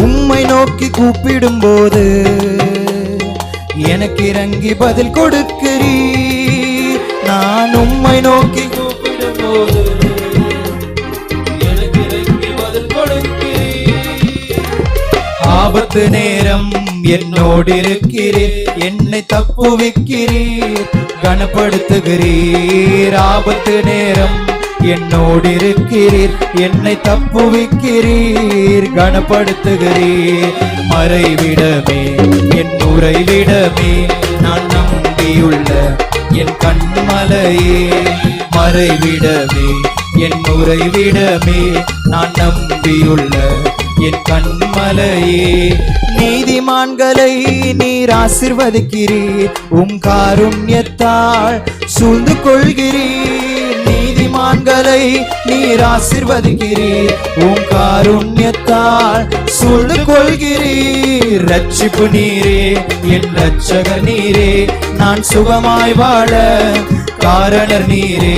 உம்மை நோக்கி கூப்பிடும் போது எனக்கு இறங்கி பதில் கொடுக்கிறீர். நான் உம்மை நோக்கி கூப்பிடும் போது எனக்கு இறங்கி பதில் கொடுக்கிறீர். ஆபத்து நேரம் என்னோடு இருக்கிறீர், என்னை தப்புவிக்கிறீர், கனப்படுத்துகிறீர். ஆபத்து நேரம் என்னோடு இருக்கிறீர், என்னை தப்புவிக்கிறீர், கனப்படுத்துகிறீர். மறைவிடமே என் உறைவிடமே, நான் நம்பியுள்ள என் கண்மலையே. மறைவிடமே என் உறைவிடமே, நான் நம்பியுள்ள என் கண்மலையே. நீதிமான்களை நீர் ஆசீர்வதிக்கிறீர், உம் காருண்யத்தால் சூழ்ந்து கொள்கிறீர். நீதிமான்களை நீர் ஆசீர்வதிக்கிறீர், உம் காருண்யத்தால் சூழ்ந்து கொள்கிறீர். ரட்சிப்பு நீரே, என் இரட்சகர் நீரே, நான் சுகமாய் வாழ காரணர் நீரே.